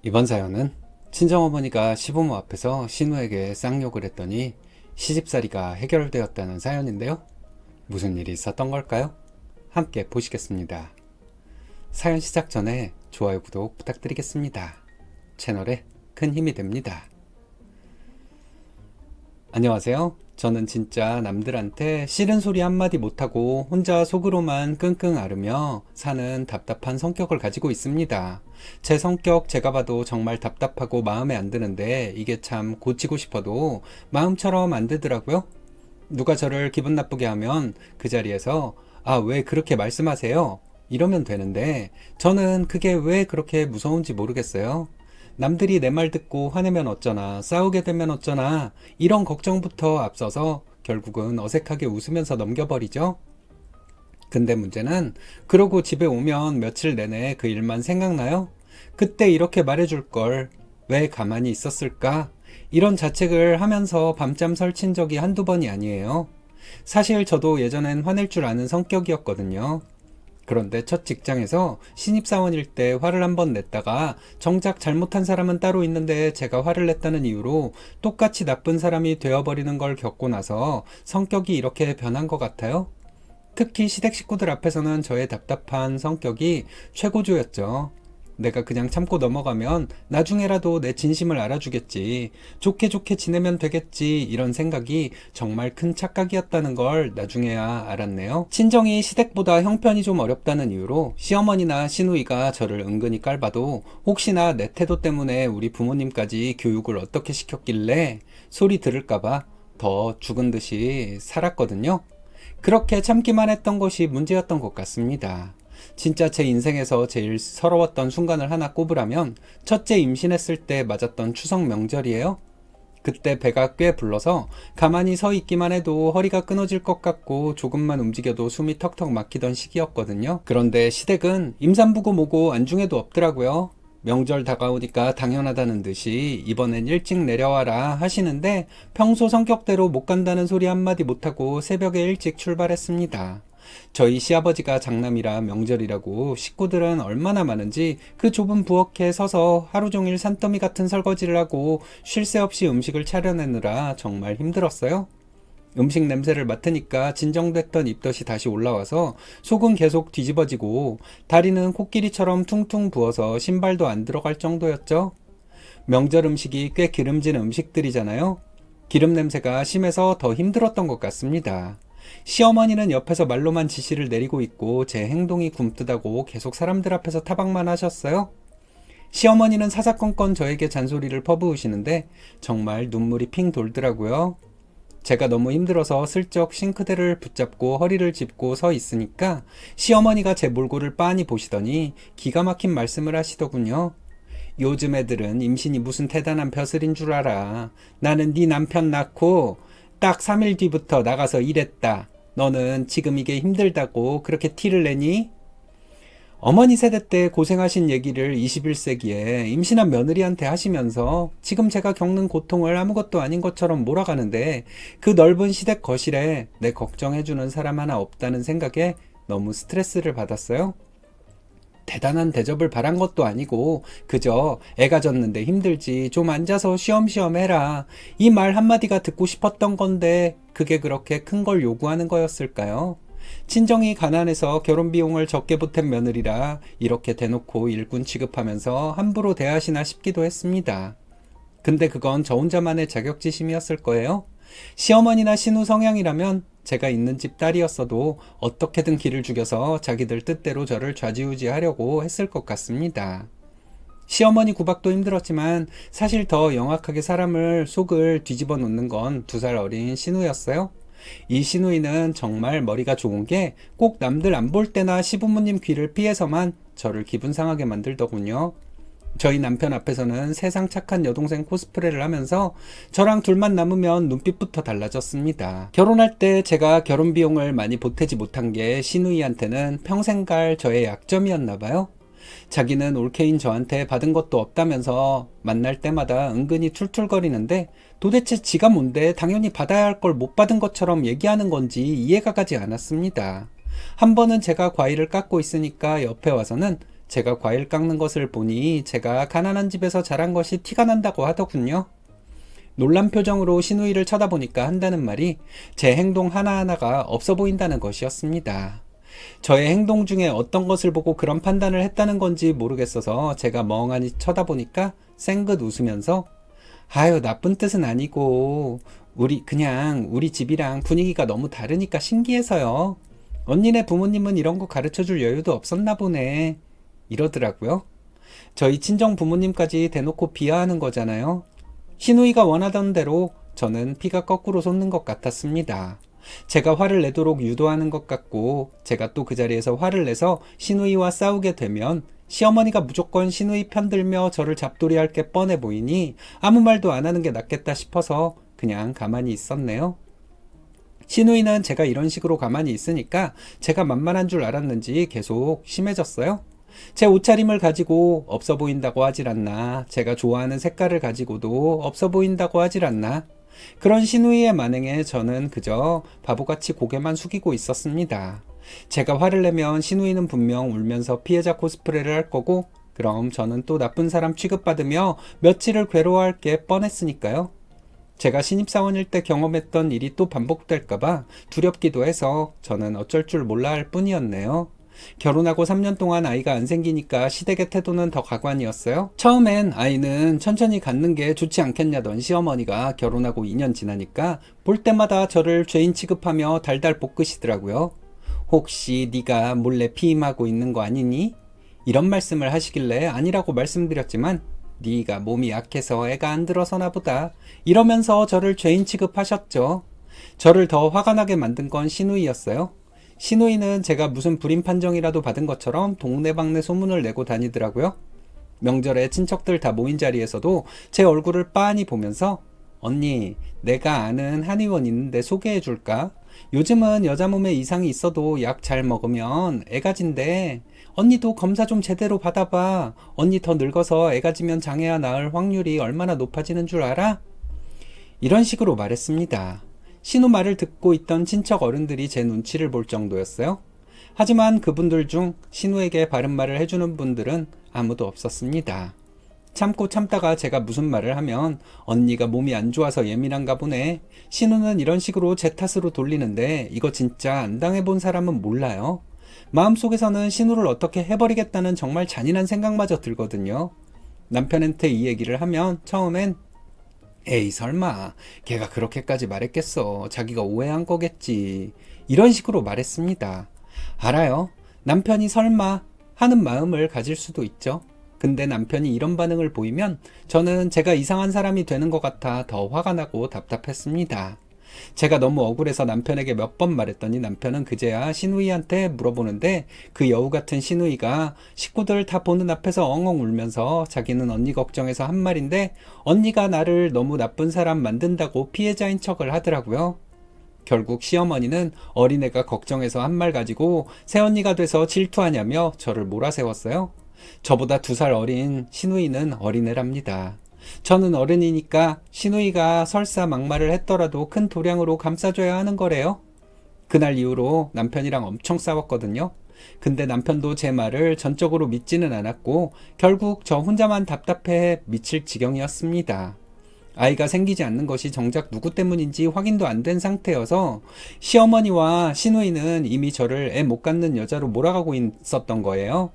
이번 사연은 친정어머니가 시부모 앞에서 신우에게 쌍욕을 했더니 시집살이가 해결되었다는 사연인데요. 무슨 일이 있었던 걸까요? 함께 보시겠습니다. 사연 시작 전에 좋아요, 구독 부탁드리겠습니다. 채널에 큰 힘이 됩니다. 안녕하세요. 저는 진짜 남들한테 싫은 소리 한마디 못하고 혼자 속으로만 끙끙 앓으며 사는 답답한 성격을 가지고 있습니다. 제 성격 제가 봐도 정말 답답하고 마음에 안 드는데 이게 참 고치고 싶어도 마음처럼 안 되더라고요. 누가 저를 기분 나쁘게 하면 그 자리에서 왜 그렇게 말씀하세요? 이러면 되는데 저는 그게 왜 그렇게 무서운지 모르겠어요. 남들이 내 말 듣고 화내면 어쩌나, 싸우게 되면 어쩌나, 이런 걱정부터 앞서서 결국은 어색하게 웃으면서 넘겨버리죠. 근데 문제는 그러고 집에 오면 며칠 내내 그 일만 생각나요? 그때 이렇게 말해줄 걸, 왜 가만히 있었을까? 이런 자책을 하면서 밤잠 설친 적이 한두 번이 아니에요. 사실 저도 예전엔 화낼 줄 아는 성격이었거든요. 그런데 첫 직장에서 신입사원일 때 화를 한번 냈다가 정작 잘못한 사람은 따로 있는데 제가 화를 냈다는 이유로 똑같이 나쁜 사람이 되어버리는 걸 겪고 나서 성격이 이렇게 변한 것 같아요. 특히 시댁 식구들 앞에서는 저의 답답한 성격이 최고조였죠. 내가 그냥 참고 넘어가면 나중에라도 내 진심을 알아주겠지. 좋게 좋게 지내면 되겠지. 이런 생각이 정말 큰 착각이었다는 걸 나중에야 알았네요. 친정이 시댁보다 형편이 좀 어렵다는 이유로 시어머니나 시누이가 저를 은근히 깔봐도 혹시나 내 태도 때문에 우리 부모님까지 교육을 어떻게 시켰길래 소리 들을까봐 더 죽은 듯이 살았거든요. 그렇게 참기만 했던 것이 문제였던 것 같습니다. 진짜 제 인생에서 제일 서러웠던 순간을 하나 꼽으라면 첫째 임신했을 때 맞았던 추석 명절이에요. 그때 배가 꽤 불러서 가만히 서 있기만 해도 허리가 끊어질 것 같고 조금만 움직여도 숨이 턱턱 막히던 시기였거든요. 그런데 시댁은 임산부고 뭐고 안중에도 없더라고요. 명절 다가오니까 당연하다는 듯이 이번엔 일찍 내려와라 하시는데 평소 성격대로 못 간다는 소리 한마디 못하고 새벽에 일찍 출발했습니다. 저희 시아버지가 장남이라 명절이라고 식구들은 얼마나 많은지 그 좁은 부엌에 서서 하루 종일 산더미 같은 설거지를 하고 쉴 새 없이 음식을 차려내느라 정말 힘들었어요. 음식 냄새를 맡으니까 진정됐던 입덧이 다시 올라와서 속은 계속 뒤집어지고 다리는 코끼리처럼 퉁퉁 부어서 신발도 안 들어갈 정도였죠. 명절 음식이 꽤 기름진 음식들이잖아요. 기름 냄새가 심해서 더 힘들었던 것 같습니다. 시어머니는 옆에서 말로만 지시를 내리고 있고 제 행동이 굼뜨다고 계속 사람들 앞에서 타박만 하셨어요. 시어머니는 사사건건 저에게 잔소리를 퍼부으시는데 정말 눈물이 핑 돌더라고요. 제가 너무 힘들어서 슬쩍 싱크대를 붙잡고 허리를 짚고 서 있으니까 시어머니가 제 몰골을 빤히 보시더니 기가 막힌 말씀을 하시더군요. 요즘 애들은 임신이 무슨 대단한 벼슬인 줄 알아. 나는 네 남편 낳고 딱 3일 뒤부터 나가서 일했다. 너는 지금 이게 힘들다고 그렇게 티를 내니? 어머니 세대 때 고생하신 얘기를 21세기에 임신한 며느리한테 하시면서 지금 제가 겪는 고통을 아무것도 아닌 것처럼 몰아가는데 그 넓은 시댁 거실에 내 걱정해주는 사람 하나 없다는 생각에 너무 스트레스를 받았어요. 대단한 대접을 바란 것도 아니고 그저 애가 졌는데 힘들지 좀 앉아서 쉬엄쉬엄 해라. 이 말 한마디가 듣고 싶었던 건데 그게 그렇게 큰 걸 요구하는 거였을까요? 친정이 가난해서 결혼 비용을 적게 보탠 며느리라 이렇게 대놓고 일꾼 취급하면서 함부로 대하시나 싶기도 했습니다. 근데 그건 저 혼자만의 자격지심이었을 거예요. 시어머니나 신우 성향이라면 제가 있는 집 딸이었어도 어떻게든 기를 죽여서 자기들 뜻대로 저를 좌지우지하려고 했을 것 같습니다. 시어머니 구박도 힘들었지만 사실 더 영악하게 사람을 속을 뒤집어 놓는 건 2살 어린 신우였어요. 이 시누이는 정말 머리가 좋은 게 꼭 남들 안 볼 때나 시부모님 귀를 피해서만 저를 기분 상하게 만들더군요. 저희 남편 앞에서는 세상 착한 여동생 코스프레를 하면서 저랑 둘만 남으면 눈빛부터 달라졌습니다. 결혼할 때 제가 결혼 비용을 많이 보태지 못한 게 시누이한테는 평생 갈 저의 약점이었나 봐요. 자기는 올케인 저한테 받은 것도 없다면서 만날 때마다 은근히 툴툴거리는데 도대체 지가 뭔데 당연히 받아야 할 걸 못 받은 것처럼 얘기하는 건지 이해가 가지 않았습니다. 한 번은 제가 과일을 깎고 있으니까 옆에 와서는 제가 과일 깎는 것을 보니 제가 가난한 집에서 자란 것이 티가 난다고 하더군요. 놀란 표정으로 시누이를 쳐다보니까 한다는 말이 제 행동 하나하나가 없어 보인다는 것이었습니다. 저의 행동 중에 어떤 것을 보고 그런 판단을 했다는 건지 모르겠어서 제가 멍하니 쳐다보니까 쌩긋 웃으면서 아유, 나쁜 뜻은 아니고 그냥 우리 집이랑 분위기가 너무 다르니까 신기해서요. 언니네 부모님은 이런 거 가르쳐줄 여유도 없었나 보네. 이러더라고요. 저희 친정 부모님까지 대놓고 비하하는 거잖아요. 시누이가 원하던 대로 저는 피가 거꾸로 솟는 것 같았습니다. 제가 화를 내도록 유도하는 것 같고 제가 또 그 자리에서 화를 내서 시누이와 싸우게 되면 시어머니가 무조건 시누이 편들며 저를 잡돌이할 게 뻔해 보이니 아무 말도 안 하는 게 낫겠다 싶어서 그냥 가만히 있었네요. 시누이는 제가 이런 식으로 가만히 있으니까 제가 만만한 줄 알았는지 계속 심해졌어요. 제 옷차림을 가지고 없어 보인다고 하질 않나, 제가 좋아하는 색깔을 가지고도 없어 보인다고 하질 않나, 그런 시누이의 만행에 저는 그저 바보같이 고개만 숙이고 있었습니다. 제가 화를 내면 시누이는 분명 울면서 피해자 코스프레를 할 거고, 그럼 저는 또 나쁜 사람 취급받으며 며칠을 괴로워할 게 뻔했으니까요. 제가 신입사원일 때 경험했던 일이 또 반복될까봐 두렵기도 해서 저는 어쩔 줄 몰라 할 뿐이었네요. 결혼하고 3년 동안 아이가 안 생기니까 시댁의 태도는 더 가관이었어요. 처음엔 아이는 천천히 갖는 게 좋지 않겠냐던 시어머니가 결혼하고 2년 지나니까 볼 때마다 저를 죄인 취급하며 달달 볶으시더라고요. 혹시 네가 몰래 피임하고 있는 거 아니니? 이런 말씀을 하시길래 아니라고 말씀드렸지만 네가 몸이 약해서 애가 안 들어서나 보다 이러면서 저를 죄인 취급하셨죠. 저를 더 화가 나게 만든 건 시누이였어요. 시누이는 제가 무슨 불임 판정이라도 받은 것처럼 동네방네 소문을 내고 다니더라고요. 명절에 친척들 다 모인 자리에서도 제 얼굴을 빤히 보면서 언니, 내가 아는 한의원 있는데 소개해 줄까? 요즘은 여자 몸에 이상이 있어도 약 잘 먹으면 애가진대. 언니도 검사 좀 제대로 받아봐. 언니 더 늙어서 애가지면 장애가 나을 확률이 얼마나 높아지는 줄 알아? 이런 식으로 말했습니다. 신우 말을 듣고 있던 친척 어른들이 제 눈치를 볼 정도였어요. 하지만 그분들 중 신우에게 바른 말을 해주는 분들은 아무도 없었습니다. 참고 참다가 제가 무슨 말을 하면 언니가 몸이 안 좋아서 예민한가 보네. 신우는 이런 식으로 제 탓으로 돌리는데 이거 진짜 안 당해본 사람은 몰라요. 마음속에서는 신우를 어떻게 해버리겠다는 정말 잔인한 생각마저 들거든요. 남편한테 이 얘기를 하면 처음엔 에이 설마 걔가 그렇게까지 말했겠어. 자기가 오해한 거겠지. 이런 식으로 말했습니다. 알아요. 남편이 설마 하는 마음을 가질 수도 있죠. 근데 남편이 이런 반응을 보이면 저는 제가 이상한 사람이 되는 것 같아 더 화가 나고 답답했습니다. 제가 너무 억울해서 남편에게 몇 번 말했더니 남편은 그제야 시누이한테 물어보는데 그 여우 같은 시누이가 식구들 다 보는 앞에서 엉엉 울면서 자기는 언니 걱정해서 한 말인데 언니가 나를 너무 나쁜 사람 만든다고 피해자인 척을 하더라고요. 결국 시어머니는 어린애가 걱정해서 한 말 가지고 새언니가 돼서 질투하냐며 저를 몰아세웠어요. 저보다 2살 어린 시누이는 어린애랍니다. 저는 어른이니까 시누이가 설사 막말을 했더라도 큰 도량으로 감싸줘야 하는 거래요. 그날 이후로 남편이랑 엄청 싸웠거든요. 근데 남편도 제 말을 전적으로 믿지는 않았고 결국 저 혼자만 답답해 미칠 지경이었습니다. 아이가 생기지 않는 것이 정작 누구 때문인지 확인도 안 된 상태여서 시어머니와 시누이는 이미 저를 애 못 갖는 여자로 몰아가고 있었던 거예요.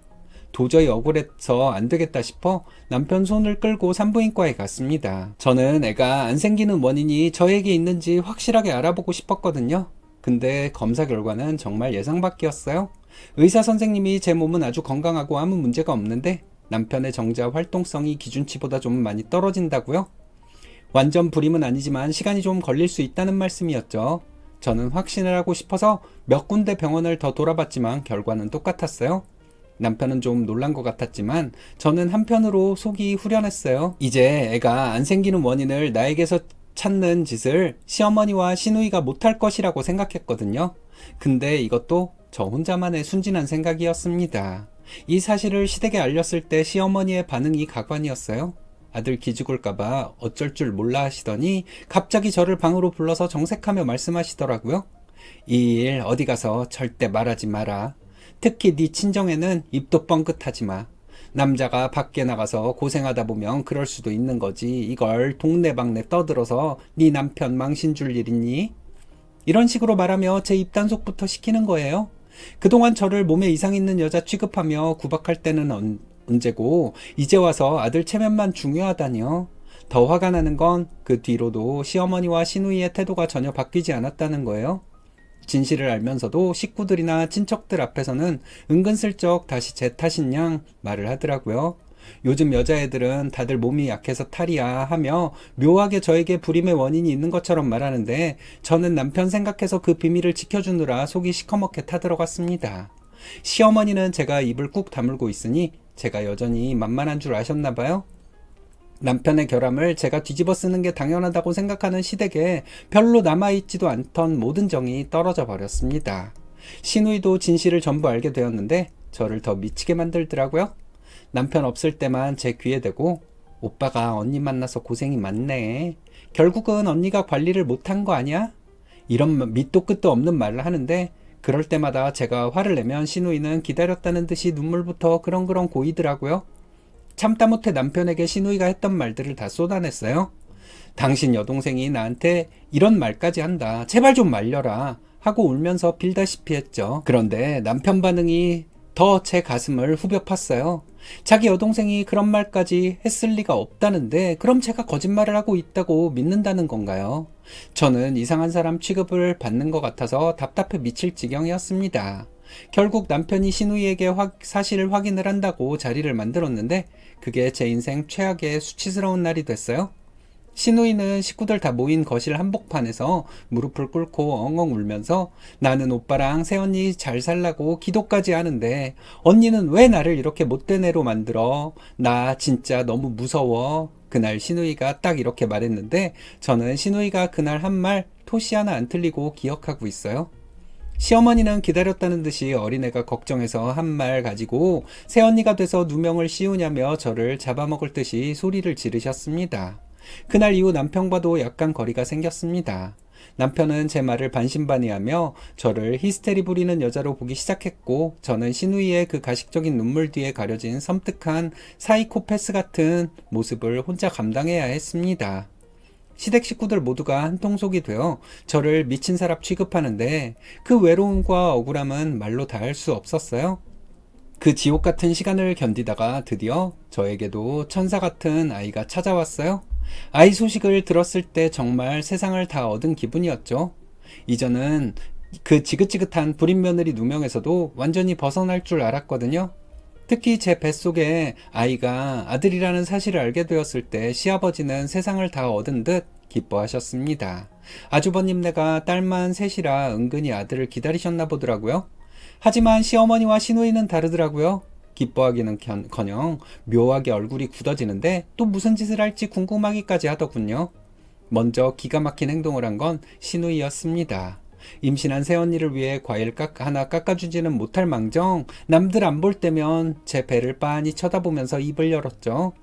도저히 억울해서 안 되겠다 싶어 남편 손을 끌고 산부인과에 갔습니다. 저는 애가 안 생기는 원인이 저에게 있는지 확실하게 알아보고 싶었거든요. 근데 검사 결과는 정말 예상 밖이었어요. 의사 선생님이 제 몸은 아주 건강하고 아무 문제가 없는데 남편의 정자 활동성이 기준치보다 좀 많이 떨어진다고요? 완전 불임은 아니지만 시간이 좀 걸릴 수 있다는 말씀이었죠. 저는 확신을 하고 싶어서 몇 군데 병원을 더 돌아봤지만 결과는 똑같았어요. 남편은 좀 놀란 것 같았지만 저는 한편으로 속이 후련했어요. 이제 애가 안 생기는 원인을 나에게서 찾는 짓을 시어머니와 시누이가 못할 것이라고 생각했거든요. 근데 이것도 저 혼자만의 순진한 생각이었습니다. 이 사실을 시댁에 알렸을 때 시어머니의 반응이 가관이었어요. 아들 기죽을까봐 어쩔 줄 몰라 하시더니 갑자기 저를 방으로 불러서 정색하며 말씀하시더라고요. 이 일 어디 가서 절대 말하지 마라. 특히 네 친정에는 입도 뻥끗하지 마. 남자가 밖에 나가서 고생하다 보면 그럴 수도 있는 거지. 이걸 동네방네 떠들어서 네 남편 망신 줄 일 있니? 이런 식으로 말하며 제 입단속부터 시키는 거예요. 그동안 저를 몸에 이상 있는 여자 취급하며 구박할 때는 언제고 이제 와서 아들 체면만 중요하다니요. 더 화가 나는 건 그 뒤로도 시어머니와 시누이의 태도가 전혀 바뀌지 않았다는 거예요. 진실을 알면서도 식구들이나 친척들 앞에서는 은근슬쩍 다시 제 탓인 양 말을 하더라고요. 요즘 여자애들은 다들 몸이 약해서 탈이야 하며 묘하게 저에게 불임의 원인이 있는 것처럼 말하는데 저는 남편 생각해서 그 비밀을 지켜주느라 속이 시커멓게 타들어갔습니다. 시어머니는 제가 입을 꾹 다물고 있으니 제가 여전히 만만한 줄 아셨나 봐요. 남편의 결함을 제가 뒤집어 쓰는 게 당연하다고 생각하는 시댁에 별로 남아있지도 않던 모든 정이 떨어져 버렸습니다. 시누이도 진실을 전부 알게 되었는데 저를 더 미치게 만들더라고요. 남편 없을 때만 제 귀에 대고 오빠가 언니 만나서 고생이 많네. 결국은 언니가 관리를 못한 거 아니야? 이런 밑도 끝도 없는 말을 하는데 그럴 때마다 제가 화를 내면 시누이는 기다렸다는 듯이 눈물부터 그렁그렁 고이더라고요. 참다 못해 남편에게 시누이가 했던 말들을 다 쏟아냈어요. 당신 여동생이 나한테 이런 말까지 한다. 제발 좀 말려라. 하고 울면서 빌다시피 했죠. 그런데 남편 반응이 더 제 가슴을 후벼 팠어요. 자기 여동생이 그런 말까지 했을 리가 없다는데 그럼 제가 거짓말을 하고 있다고 믿는다는 건가요? 저는 이상한 사람 취급을 받는 것 같아서 답답해 미칠 지경이었습니다. 결국 남편이 시누이에게 사실을 확인을 한다고 자리를 만들었는데 그게 제 인생 최악의 수치스러운 날이 됐어요. 시누이는 식구들 다 모인 거실 한복판에서 무릎을 꿇고 엉엉 울면서 나는 오빠랑 새언니 잘 살라고 기도까지 하는데 언니는 왜 나를 이렇게 못된 애로 만들어? 나 진짜 너무 무서워. 그날 시누이가 딱 이렇게 말했는데 저는 시누이가 그날 한 말 토시 하나 안 틀리고 기억하고 있어요. 시어머니는 기다렸다는 듯이 어린애가 걱정해서 한 말 가지고 새언니가 돼서 누명을 씌우냐며 저를 잡아먹을 듯이 소리를 지르셨습니다. 그날 이후 남편과도 약간 거리가 생겼습니다. 남편은 제 말을 반신반의하며 저를 히스테리 부리는 여자로 보기 시작했고 저는 시누이의 그 가식적인 눈물 뒤에 가려진 섬뜩한 사이코패스 같은 모습을 혼자 감당해야 했습니다. 시댁 식구들 모두가 한통속이 되어 저를 미친 사람 취급하는데 그 외로움과 억울함은 말로 다 할 수 없었어요. 그 지옥 같은 시간을 견디다가 드디어 저에게도 천사 같은 아이가 찾아왔어요. 아이 소식을 들었을 때 정말 세상을 다 얻은 기분이었죠. 이전은 그 지긋지긋한 불임 며느리 누명에서도 완전히 벗어날 줄 알았거든요. 특히 제 뱃속에 아이가 아들이라는 사실을 알게 되었을 때 시아버지는 세상을 다 얻은 듯 기뻐하셨습니다. 아주버님네가 딸만 셋이라 은근히 아들을 기다리셨나 보더라고요. 하지만 시어머니와 시누이는 다르더라고요. 기뻐하기는커녕 묘하게 얼굴이 굳어지는데 또 무슨 짓을 할지 궁금하기까지 하더군요. 먼저 기가 막힌 행동을 한 건 시누이였습니다. 임신한 새언니를 위해 과일 하나 깎아주지는 못할 망정 남들 안 볼 때면 제 배를 빤히 쳐다보면서 입을 열었죠.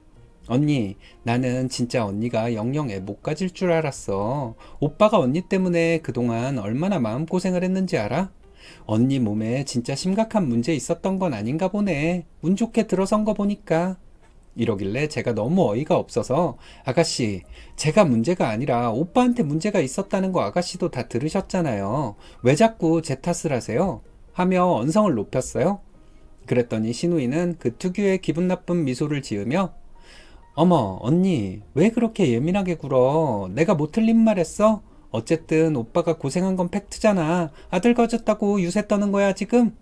언니, 나는 진짜 언니가 영영 애 못 가질 줄 알았어. 오빠가 언니 때문에 그동안 얼마나 마음고생을 했는지 알아? 언니 몸에 진짜 심각한 문제 있었던 건 아닌가 보네. 운 좋게 들어선 거 보니까. 이러길래 제가 너무 어이가 없어서 아가씨, 제가 문제가 아니라 오빠한테 문제가 있었다는 거 아가씨도 다 들으셨잖아요. 왜 자꾸 제 탓을 하세요? 하며 언성을 높였어요. 그랬더니 시누이는 그 특유의 기분 나쁜 미소를 지으며 어머, 언니, 왜 그렇게 예민하게 굴어? 내가 뭐 틀린 말 했어? 어쨌든 오빠가 고생한 건 팩트잖아. 아들 가졌다고 유세 떠는 거야 지금?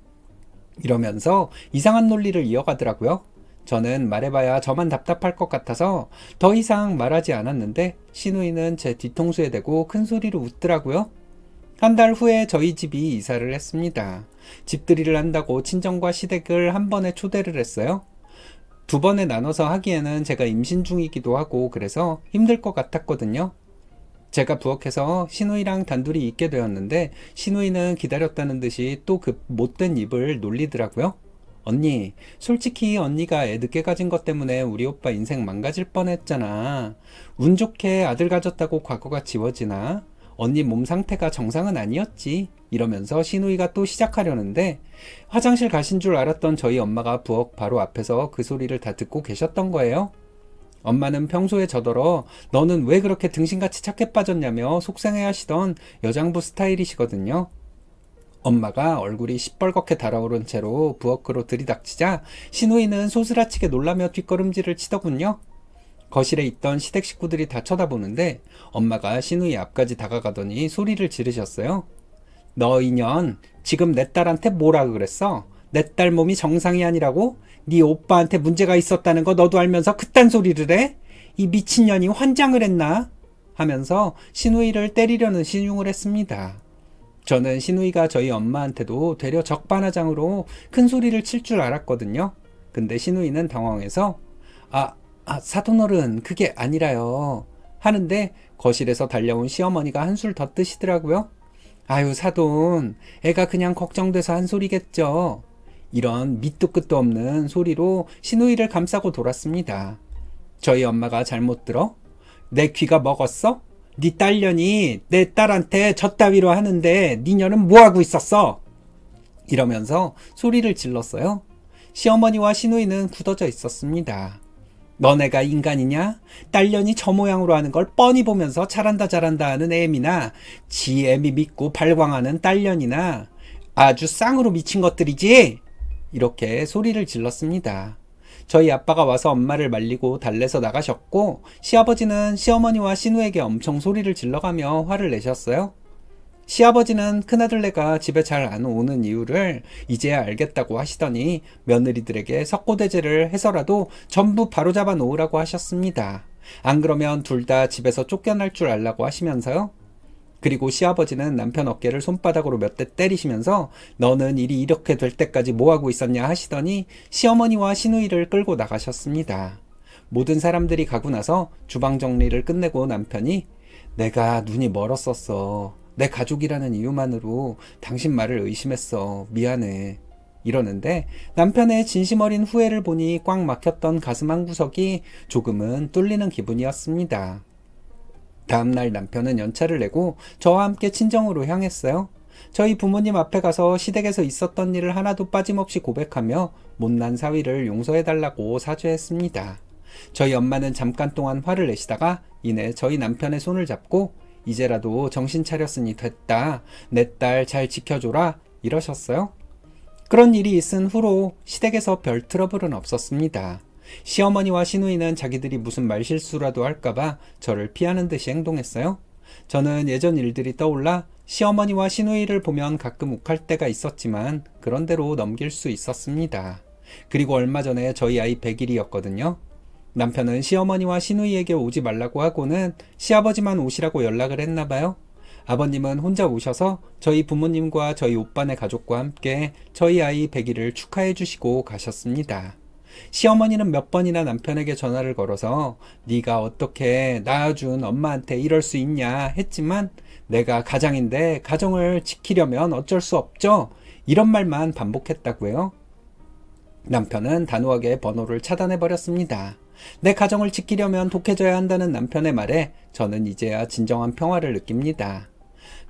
이러면서 이상한 논리를 이어가더라고요. 저는 말해봐야 저만 답답할 것 같아서 더 이상 말하지 않았는데 시누이는 제 뒤통수에 대고 큰 소리로 웃더라고요. 한 달 후에 저희 집이 이사를 했습니다. 집들이를 한다고 친정과 시댁을 한 번에 초대를 했어요. 두 번에 나눠서 하기에는 제가 임신 중이기도 하고 그래서 힘들 것 같았거든요. 제가 부엌에서 시누이랑 단둘이 있게 되었는데 시누이는 기다렸다는 듯이 또 그 못된 입을 놀리더라고요. 언니, 솔직히 언니가 애 늦게 가진 것 때문에 우리 오빠 인생 망가질 뻔했잖아. 운 좋게 아들 가졌다고 과거가 지워지나? 언니 몸 상태가 정상은 아니었지. 이러면서 시누이가 또 시작하려는데 화장실 가신 줄 알았던 저희 엄마가 부엌 바로 앞에서 그 소리를 다 듣고 계셨던 거예요. 엄마는 평소에 저더러 너는 왜 그렇게 등신같이 착해 빠졌냐며 속상해 하시던 여장부 스타일이시거든요. 엄마가 얼굴이 시뻘겋게 달아오른 채로 부엌으로 들이닥치자 시누이는 소스라치게 놀라며 뒷걸음질을 치더군요. 거실에 있던 시댁 식구들이 다 쳐다보는데 엄마가 시누이 앞까지 다가가더니 소리를 지르셨어요. 너 이년 지금 내 딸한테 뭐라 그랬어? 내 딸 몸이 정상이 아니라고? 네 오빠한테 문제가 있었다는 거 너도 알면서 그딴 소리를 해? 이 미친년이 환장을 했나? 하면서 시누이를 때리려는 신용을 했습니다. 저는 시누이가 저희 엄마한테도 되려 적반하장으로 큰 소리를 칠 줄 알았거든요. 근데 시누이는 당황해서 사돈어른 그게 아니라요 하는데 거실에서 달려온 시어머니가 한술 더 뜨시더라고요. 아유 사돈 애가 그냥 걱정돼서 한 소리겠죠. 이런 밑도 끝도 없는 소리로 시누이를 감싸고 돌았습니다. 저희 엄마가 잘못 들어? 내 귀가 먹었어? 네 딸년이 내 딸한테 젖따위로 하는데 니녀는 뭐하고 있었어? 이러면서 소리를 질렀어요. 시어머니와 시누이는 굳어져 있었습니다. 너네가 인간이냐? 딸년이 저 모양으로 하는 걸 뻔히 보면서 잘한다 하는 애미나 지 애미 믿고 발광하는 딸년이나 아주 쌍으로 미친 것들이지? 이렇게 소리를 질렀습니다. 저희 아빠가 와서 엄마를 말리고 달래서 나가셨고 시아버지는 시어머니와 시누에게 엄청 소리를 질러가며 화를 내셨어요. 시아버지는 큰아들네가 집에 잘 안 오는 이유를 이제야 알겠다고 하시더니 며느리들에게 석고대죄를 해서라도 전부 바로잡아 놓으라고 하셨습니다. 안 그러면 둘 다 집에서 쫓겨날 줄 알라고 하시면서요. 그리고 시아버지는 남편 어깨를 손바닥으로 몇 대 때리시면서 너는 일이 이렇게 될 때까지 뭐하고 있었냐 하시더니 시어머니와 시누이를 끌고 나가셨습니다. 모든 사람들이 가고 나서 주방 정리를 끝내고 남편이 내가 눈이 멀었었어. 내 가족이라는 이유만으로 당신 말을 의심했어. 미안해. 이러는데 남편의 진심 어린 후회를 보니 꽉 막혔던 가슴 한 구석이 조금은 뚫리는 기분이었습니다. 다음날 남편은 연차를 내고 저와 함께 친정으로 향했어요. 저희 부모님 앞에 가서 시댁에서 있었던 일을 하나도 빠짐없이 고백하며 못난 사위를 용서해달라고 사죄했습니다. 저희 엄마는 잠깐 동안 화를 내시다가 이내 저희 남편의 손을 잡고 이제라도 정신 차렸으니 됐다. 내 딸 잘 지켜줘라. 이러셨어요. 그런 일이 있은 후로 시댁에서 별 트러블은 없었습니다. 시어머니와 시누이는 자기들이 무슨 말실수라도 할까봐 저를 피하는 듯이 행동했어요. 저는 예전 일들이 떠올라 시어머니와 시누이를 보면 가끔 욱할 때가 있었지만 그런대로 넘길 수 있었습니다. 그리고 얼마 전에 저희 아이 100일이었거든요. 남편은 시어머니와 시누이에게 오지 말라고 하고는 시아버지만 오시라고 연락을 했나봐요. 아버님은 혼자 오셔서 저희 부모님과 저희 오빠네 가족과 함께 저희 아이 100일을 축하해 주시고 가셨습니다. 시어머니는 몇 번이나 남편에게 전화를 걸어서 네가 어떻게 낳아준 엄마한테 이럴 수 있냐 했지만 내가 가장인데 가정을 지키려면 어쩔 수 없죠. 이런 말만 반복했다고요. 남편은 단호하게 번호를 차단해버렸습니다. 내 가정을 지키려면 독해져야 한다는 남편의 말에 저는 이제야 진정한 평화를 느낍니다.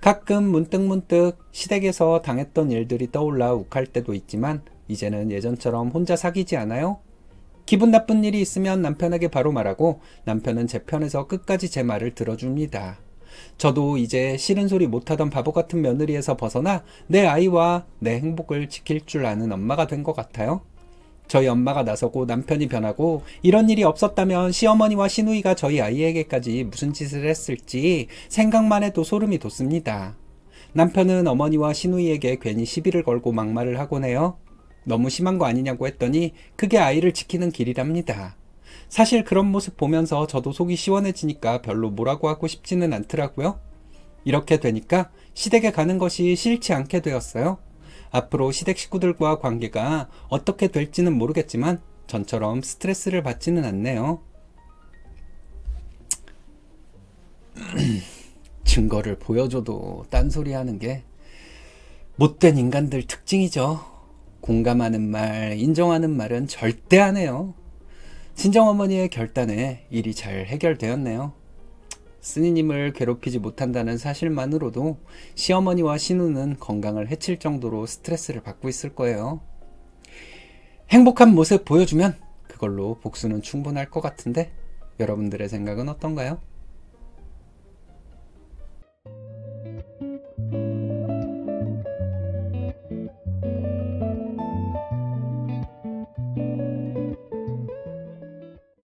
가끔 문득문득 시댁에서 당했던 일들이 떠올라 욱할 때도 있지만 이제는 예전처럼 혼자 사귀지 않아요? 기분 나쁜 일이 있으면 남편에게 바로 말하고 남편은 제 편에서 끝까지 제 말을 들어줍니다. 저도 이제 싫은 소리 못하던 바보 같은 며느리에서 벗어나 내 아이와 내 행복을 지킬 줄 아는 엄마가 된 것 같아요. 저희 엄마가 나서고 남편이 변하고 이런 일이 없었다면 시어머니와 시누이가 저희 아이에게까지 무슨 짓을 했을지 생각만 해도 소름이 돋습니다. 남편은 어머니와 시누이에게 괜히 시비를 걸고 막말을 하곤 해요. 너무 심한 거 아니냐고 했더니 그게 아이를 지키는 길이랍니다. 사실 그런 모습 보면서 저도 속이 시원해지니까 별로 뭐라고 하고 싶지는 않더라고요. 이렇게 되니까 시댁에 가는 것이 싫지 않게 되었어요. 앞으로 시댁 식구들과 관계가 어떻게 될지는 모르겠지만 전처럼 스트레스를 받지는 않네요. 증거를 보여줘도 딴소리 하는 게 못된 인간들 특징이죠. 공감하는 말, 인정하는 말은 절대 안 해요. 친정어머니의 결단에 일이 잘 해결되었네요. 쓰니님을 괴롭히지 못한다는 사실만으로도 시어머니와 신우는 건강을 해칠 정도로 스트레스를 받고 있을 거예요. 행복한 모습 보여주면 그걸로 복수는 충분할 것 같은데 여러분들의 생각은 어떤가요?